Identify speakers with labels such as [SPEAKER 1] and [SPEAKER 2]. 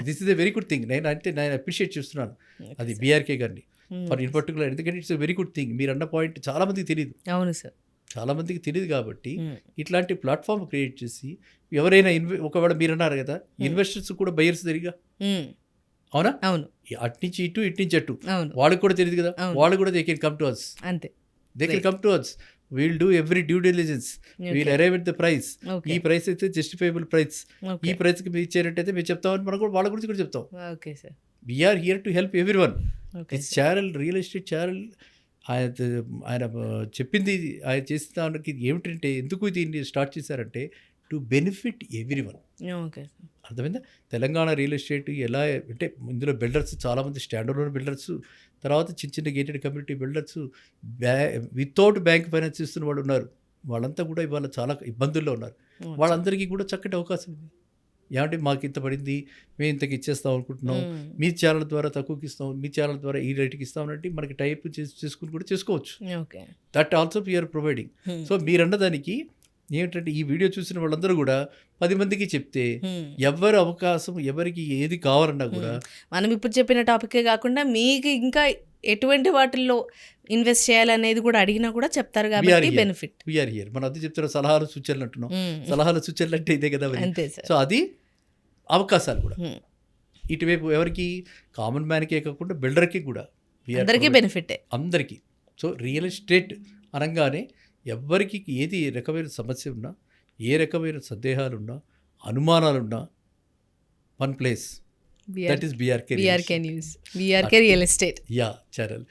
[SPEAKER 1] This is a very good thing. నేను appreciate చేస్తున్నాను అది బీఆర్కే గారిని ఫర్ ఇన్ పర్టికులర్. ఎందుకంటే it's a very good thing. మీరు అన్న పాయింట్ చాలా మందికి తెలియదు.
[SPEAKER 2] అవును సార్.
[SPEAKER 1] చాలా మందికి తెలియదు కాబట్టి ఇట్లాంటి ప్లాట్ఫామ్ క్రియేట్ చేసి ఎవరైనా ఒకవేళ మీరు అన్నారు కదా ఇన్వెస్టర్స్ కూడా బయర్స్ తిరిగా, అవునా?
[SPEAKER 2] అవును.
[SPEAKER 1] అటు నుంచి ఇటు నుంచి అటు
[SPEAKER 2] అవును.
[SPEAKER 1] వాళ్ళకి కూడా తెలియదు కదా, వాళ్ళు కూడా they can come to us.
[SPEAKER 2] అంతే.
[SPEAKER 1] They can come to us. We'll do every due diligence. We'll arrive at the price. ఈ ప్రైస్ అయితే జస్టిఫైబుల్ ప్రైస్. ఈ ప్రైస్కి మీరు ఇచ్చేటట్టయితే మీరు చెప్తామని మనం కూడా వాళ్ళ గురించి కూడా చెప్తాం.
[SPEAKER 2] Okay sir.
[SPEAKER 1] We're here to help everyone. This channel, real estate channel, ఆయన చెప్పింది, ఆయన చేసిన దానికి ఏమిటంటే ఎందుకు దీన్ని స్టార్ట్ చేశారంటే టు బెనిఫిట్ ఎవ్రీ వన్. అర్థమైందా? తెలంగాణ రియల్ ఎస్టేట్ ఎలా అంటే ఇందులో బిల్డర్స్ చాలామంది స్టాండర్డ్ బిల్డర్స్, తర్వాత చిన్న చిన్న gated community builders, without bank finance ఇస్తున్న వాళ్ళు ఉన్నారు. వాళ్ళంతా కూడా ఇవాళ చాలా ఇబ్బందుల్లో ఉన్నారు. వాళ్ళందరికీ కూడా చక్కటి అవకాశం ఉంది. ఏమంటే మాకు ఇంత పడింది, మేము ఇంతకి ఇచ్చేస్తాం అనుకుంటున్నాం, మీ ఛానల్ ద్వారా తక్కువకి ఇస్తాం, మీ ఛానల్ ద్వారా ఈ రేటుకి ఇస్తామనంటే మనకి టైప్ చేసుకుని కూడా చేసుకోవచ్చు. That also we're providing. So మీరన్న దానికి ఏమిటంటే ఈ వీడియో చూసిన వాళ్ళందరూ కూడా 10 మందికి చెప్తే ఎవరి అవకాశం, ఎవరికి ఏది కావాలన్నా కూడా
[SPEAKER 2] మనం ఇప్పుడు చెప్పిన టాపికే కాకుండా మీకు ఇంకా ఎటువంటి వాటిల్లో ఇన్వెస్ట్ చేయాలనేది కూడా అడిగినా కూడా చెప్తారు కాబట్టి బెనిఫిట్.
[SPEAKER 1] We are here. మనం అది చెప్తున్న సలహాలు సూచనలు అంటున్నాం. సలహాలు సూచనలు అంటే ఇదే కదా. సో అది అవకాశాలు కూడా ఇటువైపు ఎవరికి, కామన్ మ్యాన్కే కాకుండా బిల్డర్కి కూడా,
[SPEAKER 2] అందరికీ బెనిఫిటే, అందరికీ.
[SPEAKER 1] సో రియల్ ఎస్టేట్ అనగానే ఎవరికి ఏది రకమైన సమస్య ఉన్నా, ఏ రకమైన సందేహాలున్నా, అనుమానాలున్నా, one place, that is BRK news,
[SPEAKER 2] BRK real estate
[SPEAKER 1] channel.